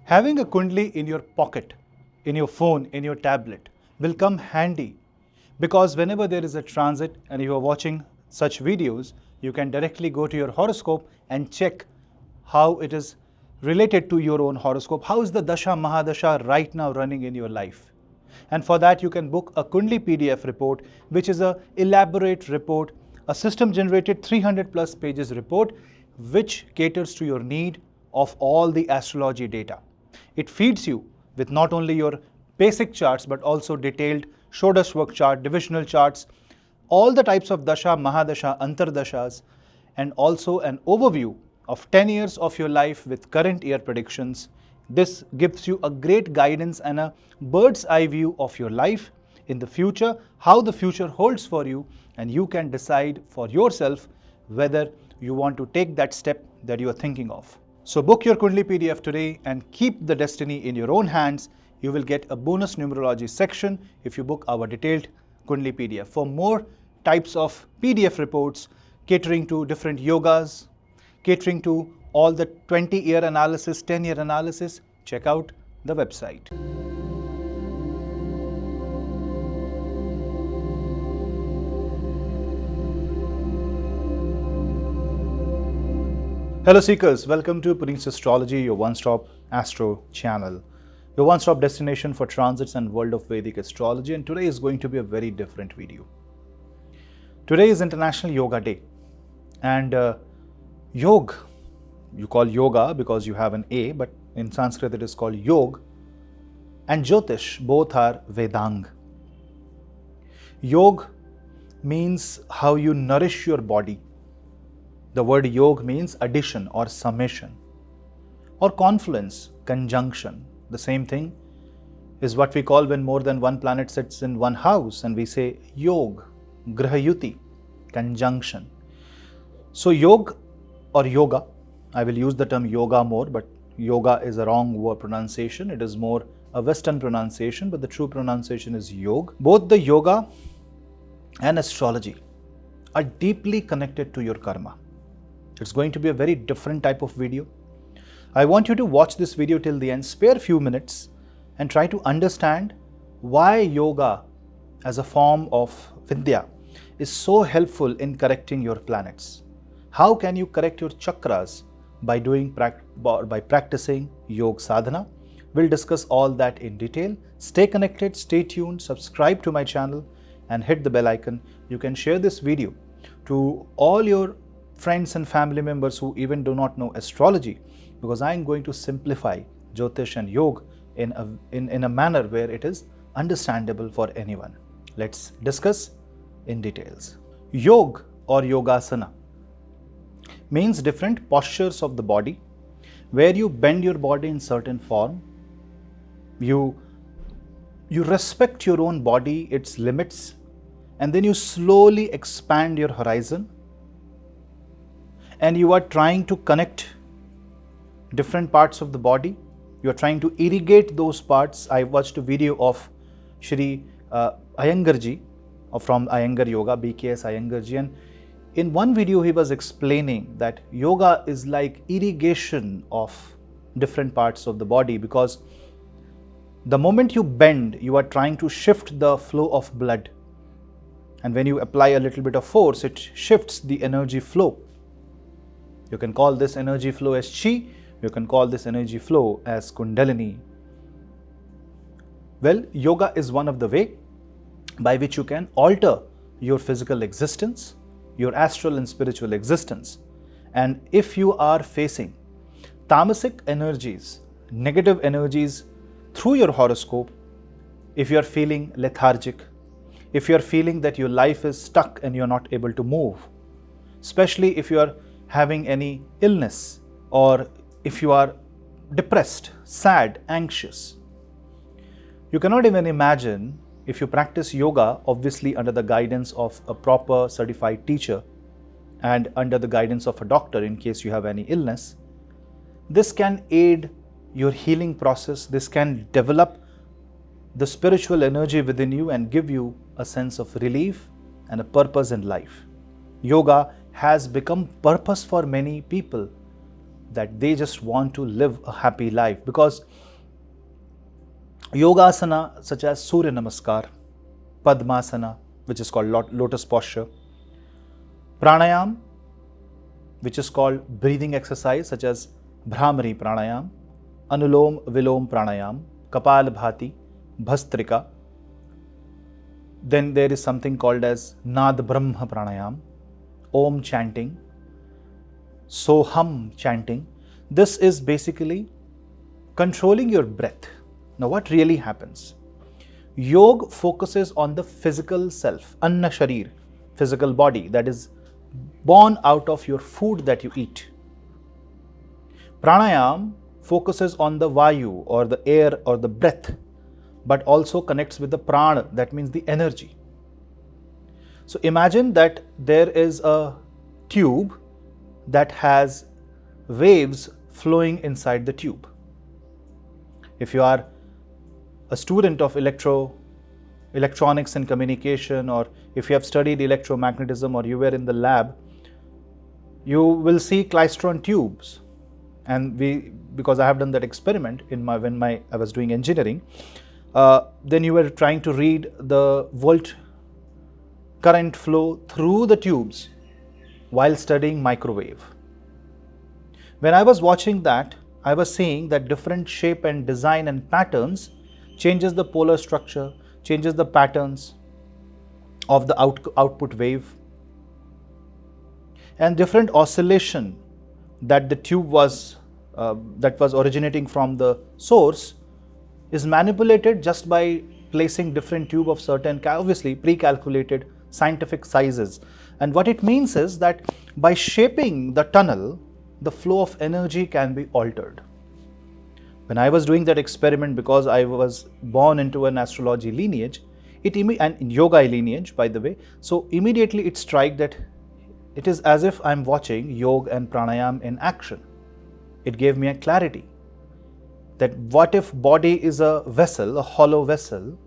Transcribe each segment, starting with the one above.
Having a Kundali in your pocket, in your phone, in your tablet will come handy, because whenever there is a transit and you are watching such videos, you can directly go to your horoscope and check how it is related to your own horoscope. How is the Dasha Mahadasha right now running in your life? And for that you can book a Kundali PDF report, which is an elaborate report, a system generated 300 plus pages report, which caters to your need of all the astrology data. It feeds you with not only your basic charts but also detailed Shodash work chart, divisional charts, all the types of Dasha, Mahadasha, Antardashas, and also an overview of 10 years of your life with current year predictions. This gives you a great guidance and a bird's eye view of your life in the future, how the future holds for you, and you can decide for yourself whether you want to take that step that you are thinking of. So book your Kundali PDF today and keep the destiny in your own hands. You will get a bonus numerology section if you book our detailed Kundali PDF. For more types of PDF reports catering to different yogas, catering to all the 20-year analysis, 10-year analysis, check out the website. Hello Seekers, welcome to Punneits Astrology, your one-stop astro channel, your one-stop destination for transits and world of Vedic astrology. And today is going to be a very different video. Today is International Yoga Day, and Yog, you call yoga because you have an A, but in Sanskrit it is called Yog, and Jyotish, both are Vedang. Yog means how you nourish your body. The word Yog means addition or summation or confluence, conjunction. The same thing is what we call when more than one planet sits in one house, and we say Yog, Grahayuti, conjunction. So Yog or yoga, I will use the term yoga more, but yoga is a wrong word pronunciation. It is more a Western pronunciation, but the true pronunciation is Yog. Both the yoga and astrology are deeply connected to your karma. It's going to be a very different type of video. I want you to watch this video till the end, spare a few minutes and try to understand why yoga as a form of Vidya is so helpful in correcting your planets. How can you correct your chakras by practicing yoga sadhana? We'll discuss all that in detail. Stay connected, stay tuned, subscribe to my channel and hit the bell icon. You can share this video to all your friends and family members who even do not know astrology, because I am going to simplify Jyotish and Yoga in a manner where it is understandable for anyone. Let's discuss in details. Yoga or Yogasana means different postures of the body where you bend your body in certain form. You respect your own body, its limits, and then you slowly expand your horizon, and you are trying to connect different parts of the body. You are trying to irrigate those parts. I watched a video of Shri Iyengarji from Iyengar Yoga, BKS Iyengarji, and in one video he was explaining that yoga is like irrigation of different parts of the body, because the moment you bend, you are trying to shift the flow of blood, and when you apply a little bit of force, it shifts the energy flow. You can call this energy flow as Chi, you can call this energy flow as Kundalini. Well, yoga is one of the way by which you can alter your physical existence, your astral and spiritual existence. And if you are facing tamasic energies, negative energies through your horoscope, if you are feeling lethargic, if you are feeling that your life is stuck and you are not able to move, especially if you are having any illness, or if you are depressed, sad, anxious. You cannot even imagine, if you practice yoga, obviously under the guidance of a proper certified teacher and under the guidance of a doctor in case you have any illness, this can aid your healing process. This can develop the spiritual energy within you and give you a sense of relief and a purpose in life. Yoga has become purpose for many people. that they just want to live a happy life. Because yogasana such as Surya Namaskar, Padmasana, which is called lotus posture, pranayam, which is called breathing exercise such as Bhramari pranayam, Anulom Vilom pranayam, Kapalbhati, Bhastrika. Then there is something called as Nad Brahma pranayam, Om chanting, Soham chanting. This is basically controlling your breath. Now what really happens? Yoga focuses on the physical self, Anna Sharir, physical body that is born out of your food that you eat. Pranayam focuses on the Vayu or the air or the breath, but also connects with the prana, that means the energy. So imagine that there is a tube that has waves flowing inside the tube. If you are a student of electronics and communication, or if you have studied electromagnetism or you were in the lab, you will see klystron tubes. And because I have done that experiment when I was doing engineering, then you were trying to read the volt current flow through the tubes while studying microwave. When I was watching that, I was seeing that different shape and design and patterns changes the polar structure, changes the patterns of the output wave, and different oscillation that the tube was originating from the source is manipulated just by placing different tube of certain, obviously pre-calculated scientific sizes. And what it means is that by shaping the tunnel, the flow of energy can be altered. When I was doing that experiment, because I was born into an astrology lineage, and yoga lineage, by the way, so immediately it struck that it is as if I'm watching yoga and pranayam in action. It gave me a clarity that what if body is a vessel, a hollow vessel,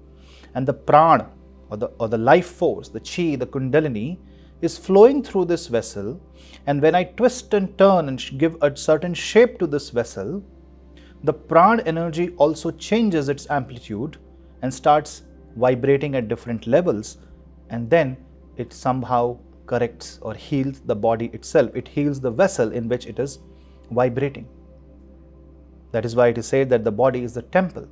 and the prana or the life force, the chi, the kundalini is flowing through this vessel, and when I twist and turn and give a certain shape to this vessel, the prana energy also changes its amplitude and starts vibrating at different levels, and then it somehow corrects or heals the body itself. It heals the vessel in which it is vibrating. That is why it is said that the body is the temple.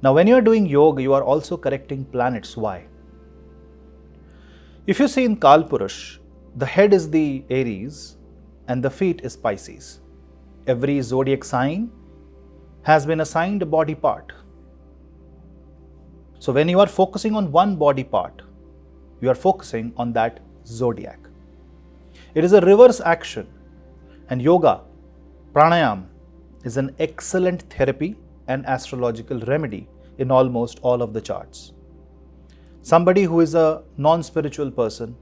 Now when you are doing yoga, you are also correcting planets. Why? If you see in Kalpurush, the head is the Aries and the feet is Pisces. Every zodiac sign has been assigned a body part. So when you are focusing on one body part, you are focusing on that zodiac. It is a reverse action, and yoga, pranayam, is an excellent therapy and astrological remedy in almost all of the charts. Somebody who is a non-spiritual person,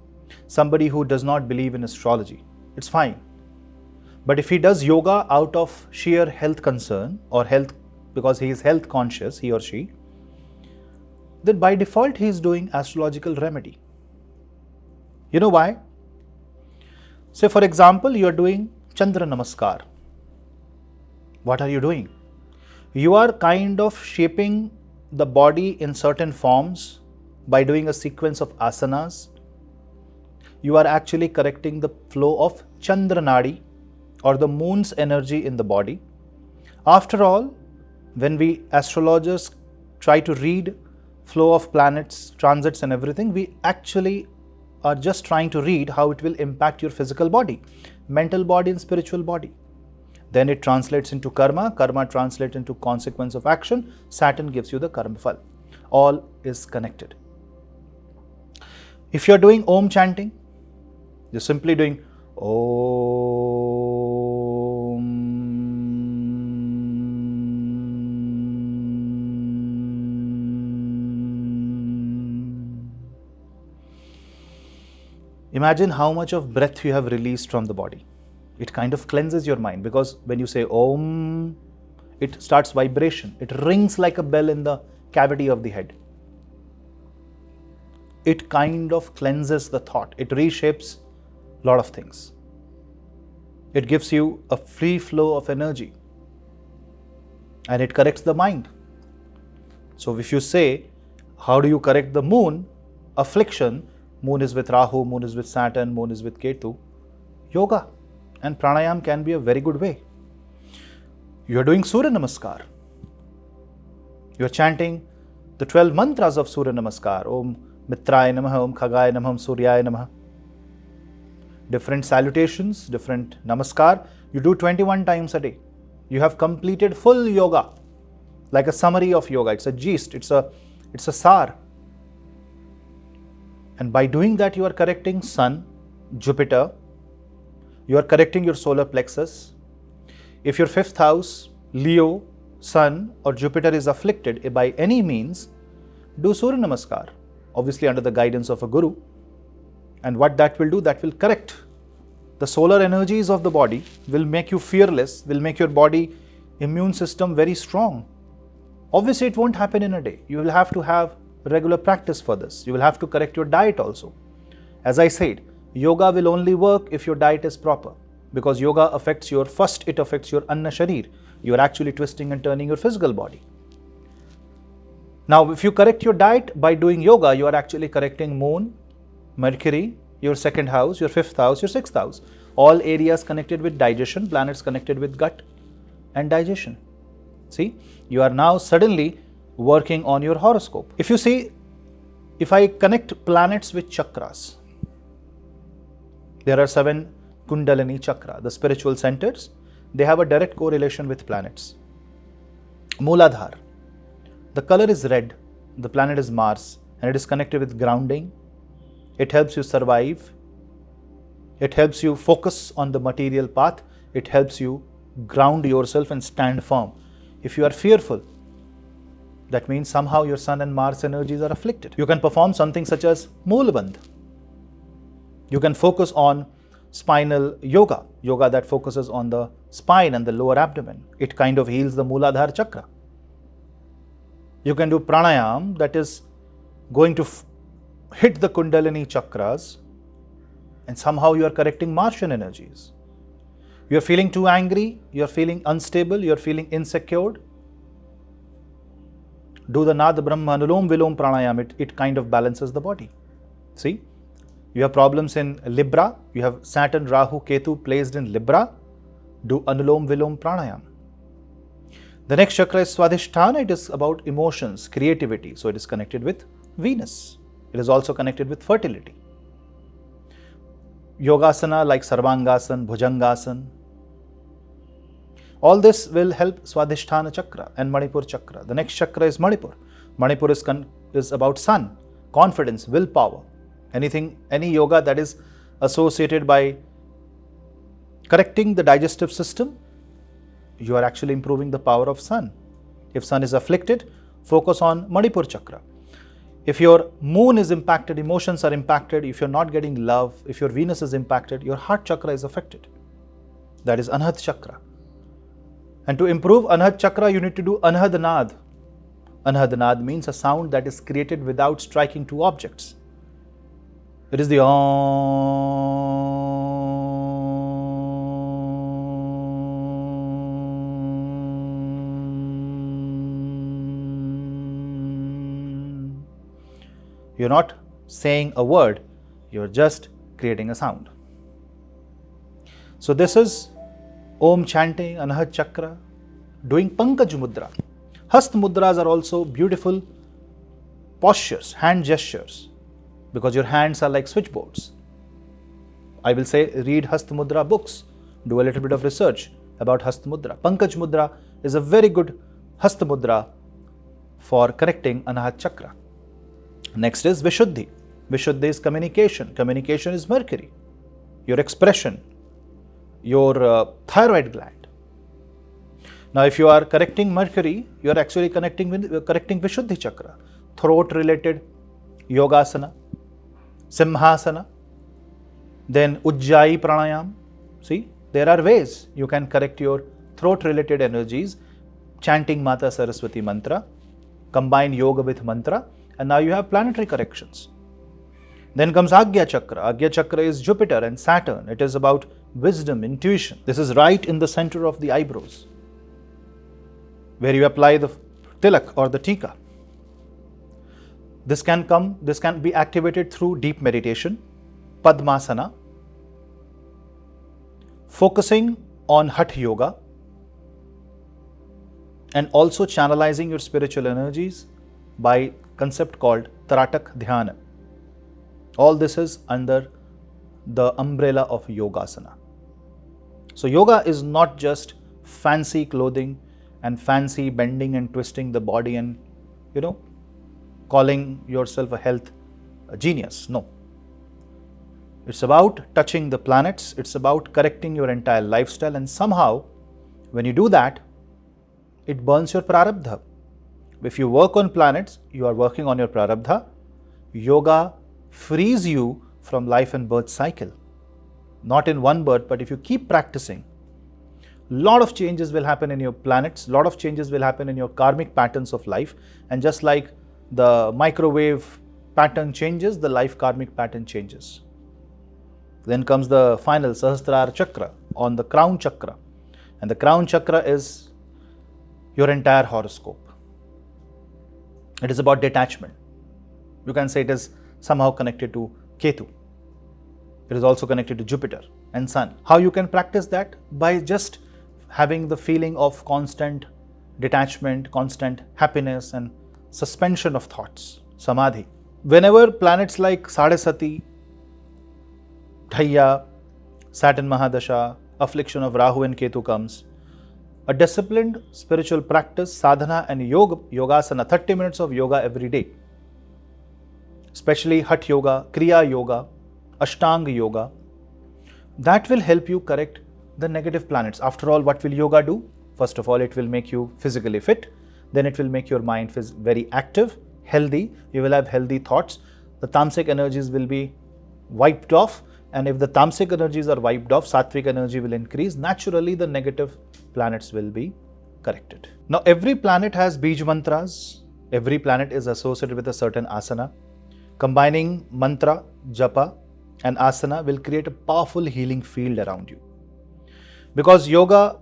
somebody who does not believe in astrology, it's fine. But if he does yoga out of sheer health concern or health, because he is health conscious, he or she, then by default he is doing astrological remedy. You know why? Say for example, you are doing Chandra Namaskar. What are you doing? You are kind of shaping the body in certain forms by doing a sequence of asanas. You are actually correcting the flow of Chandra Nadi or the moon's energy in the body. After all, when we astrologers try to read flow of planets, transits and everything, we actually are just trying to read how it will impact your physical body, mental body and spiritual body. Then it translates into karma, karma translates into consequence of action, Saturn gives you the karma phal. All is connected. If you are doing Om chanting, you're simply doing Om. Imagine how much of breath you have released from the body. It kind of cleanses your mind, because when you say Om, it starts vibration. It rings like a bell in the cavity of the head. It kind of cleanses the thought. It reshapes a lot of things. It gives you a free flow of energy and it corrects the mind. So if you say, how do you correct the moon affliction? Moon is with Rahu, moon is with Saturn, moon is with Ketu. Yoga and pranayam can be a very good way. You are doing Surya Namaskar. You are chanting the 12 mantras of Surya Namaskar. Om Mitraya Namaha, Om Khagaya Namaha, Om Suryaya Namaha. Different salutations, different Namaskar. You do 21 times a day. You have completed full yoga, like a summary of yoga. It's a gist, it's a sar. And by doing that, you are correcting Sun, Jupiter. You are correcting your solar plexus. If your 5th house, Leo, Sun or Jupiter is afflicted by any means, do Surya Namaskar, obviously under the guidance of a guru. And what that will do, that will correct the solar energies of the body, will make you fearless, will make your body immune system very strong. Obviously, it won't happen in a day. You will have to have regular practice for this. You will have to correct your diet also. As I said, yoga will only work if your diet is proper, because yoga affects your, first it affects your Anna Sharir. You are actually twisting and turning your physical body. Now, if you correct your diet by doing yoga, you are actually correcting Moon, Mercury, your 2nd house, your 5th house, your 6th house. All areas connected with digestion, planets connected with gut and digestion. See, you are now suddenly working on your horoscope. If you see, if I connect planets with chakras, there are 7 Kundalini chakra, the spiritual centers. They have a direct correlation with planets. Mooladhar, the color is red, the planet is Mars, and it is connected with grounding. It helps you survive. It helps you focus on the material path. It helps you ground yourself and stand firm. If you are fearful, that means somehow your Sun and Mars energies are afflicted. You can perform something such as Moolbandh. You can focus on spinal yoga, yoga that focuses on the spine and the lower abdomen. It kind of heals the Mooladhara chakra. You can do pranayam that is going to hit the Kundalini chakras, and somehow you are correcting Martian energies. You are feeling too angry, you are feeling unstable, you are feeling insecure. Do the Nad Brahma Anulom Vilom pranayam, it kind of balances the body. See? You have problems in Libra, you have Saturn, Rahu, Ketu placed in Libra, do Anulom Vilom Pranayam. The next chakra is Swadhisthana, it is about emotions, creativity, so it is connected with Venus. It is also connected with fertility. Yogasana like Sarvangasana, Bhujangasana, all this will help Swadhisthana chakra and Manipur chakra. The next chakra is Manipur. Manipur is about sun, confidence, willpower. Any yoga that is associated by correcting the digestive system, you are actually improving the power of sun. If sun is afflicted, focus on Manipur chakra. If your moon is impacted, emotions are impacted, if you're not getting love, if your Venus is impacted, your heart chakra is affected. That is Anahad chakra. And to improve Anahad chakra, you need to do Anahad Nad. Anahad Nad means a sound that is created without striking two objects. It is the Om. You're not saying a word, you're just creating a sound. So this is Om chanting, Anahad chakra, doing Pankaj mudra. Hasta mudras are also beautiful postures, hand gestures, because your hands are like switchboards. I will say read Hasta mudra books, do a little bit of research about Hasta mudra. Pankaj mudra is a very good Hasta mudra for correcting Anahad chakra. Next is Vishuddhi. Vishuddhi is communication. Communication is Mercury, your expression, your thyroid gland. Now, if you are correcting Mercury, you are actually correcting Vishuddhi chakra, throat-related yogasana, simhasana, then Ujjayi pranayam. See, there are ways you can correct your throat-related energies, chanting Mata Saraswati mantra, combine yoga with mantra, and now you have planetary corrections. Then comes Agya chakra. Agya chakra is Jupiter and Saturn. It is about wisdom, intuition. This is right in the center of the eyebrows, where you apply the tilak or the tika. This can be activated through deep meditation, Padmasana, focusing on Hatha Yoga, and also channelizing your spiritual energies by concept called Taratak Dhyana. All this is under the umbrella of Yogasana. So yoga is not just fancy clothing and fancy bending and twisting the body and, calling yourself a health genius. No. It's about touching the planets. It's about correcting your entire lifestyle, and somehow when you do that, it burns your prarabdha. If you work on planets, you are working on your prarabdha. Yoga frees you from life and birth cycle. Not in one birth, but if you keep practicing, lot of changes will happen in your planets, lot of changes will happen in your karmic patterns of life, and just like the microwave pattern changes, the life karmic pattern changes. Then comes the final Sahasrara Chakra on the crown chakra, and the crown chakra is your entire horoscope. It is about detachment. You can say it is somehow connected to Ketu. It is also connected to Jupiter and Sun. How you can practice that? By just having the feeling of constant detachment, constant happiness and suspension of thoughts, Samadhi. Whenever planets like Sadesati, Dhaya, Saturn Mahadasha, affliction of Rahu and Ketu comes, a disciplined spiritual practice, sadhana and yogasana, 30 minutes of yoga every day, especially Hatha Yoga, Kriya Yoga, Ashtanga Yoga, that will help you correct the negative planets. After all, what will yoga do? First of all, it will make you physically fit. Then it will make your mind very active, healthy. You will have healthy thoughts. The tamasic energies will be wiped off. And if the tamasic energies are wiped off, sattvic energy will increase. Naturally, the negative planets will be corrected. Now, every planet has bij mantras. Every planet is associated with a certain asana. Combining mantra, japa and asana will create a powerful healing field around you. Because yoga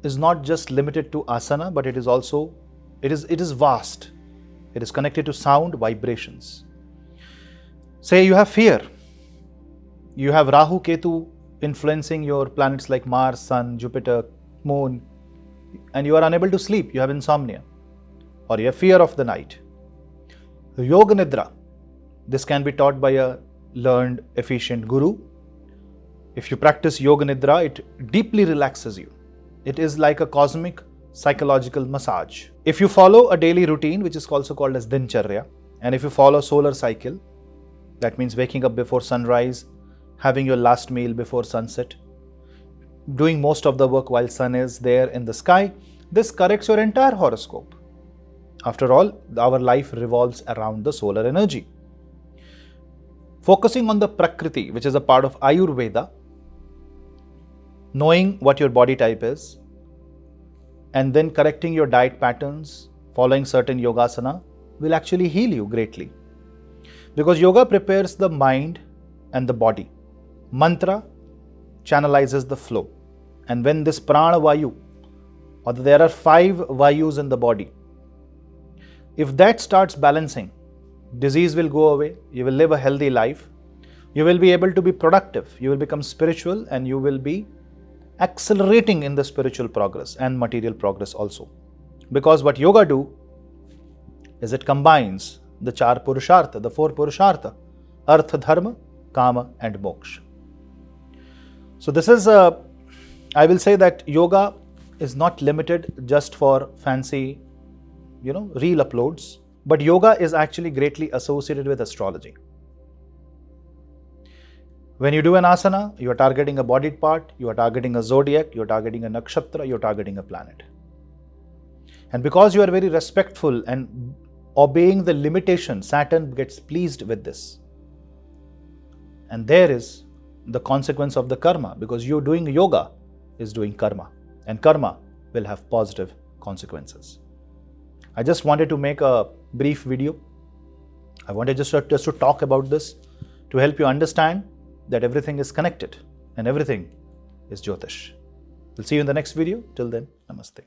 is not just limited to asana, but it is also, it is vast. It is connected to sound, vibrations. Say you have fear. You have Rahu, Ketu influencing your planets like Mars, Sun, Jupiter, Moon, and you are unable to sleep. You have insomnia or you have fear of the night. Yoga Nidra. This can be taught by a learned, efficient guru. If you practice Yoga Nidra, it deeply relaxes you. It is like a cosmic psychological massage. If you follow a daily routine, which is also called as Dincharya, and if you follow solar cycle, that means waking up before sunrise, having your last meal before sunset, doing most of the work while sun is there in the sky, this corrects your entire horoscope. After all, our life revolves around the solar energy. Focusing on the Prakriti, which is a part of Ayurveda, knowing what your body type is, and then correcting your diet patterns, following certain yogasana, will actually heal you greatly. Because yoga prepares the mind and the body. Mantra channelizes the flow. And when this prana vayu, or there are 5 vayus in the body, if that starts balancing, disease will go away, you will live a healthy life, you will be able to be productive, you will become spiritual, and you will be accelerating in the spiritual progress and material progress also. Because what yoga do is it combines the 4 purushartha, the 4 purushartha, artha, dharma, kama and moksha. So this is I will say that yoga is not limited just for fancy, reel uploads, but yoga is actually greatly associated with astrology. When you do an asana, you are targeting a body part, you are targeting a zodiac, you are targeting a nakshatra, you are targeting a planet. And because you are very respectful and obeying the limitation, Saturn gets pleased with this. And there is the consequence of the karma, because you doing yoga is doing karma, and karma will have positive consequences. I just wanted to make a brief video. I wanted just to talk about this to help you understand that everything is connected and everything is Jyotish. We'll see you in the next video. Till then, namaste.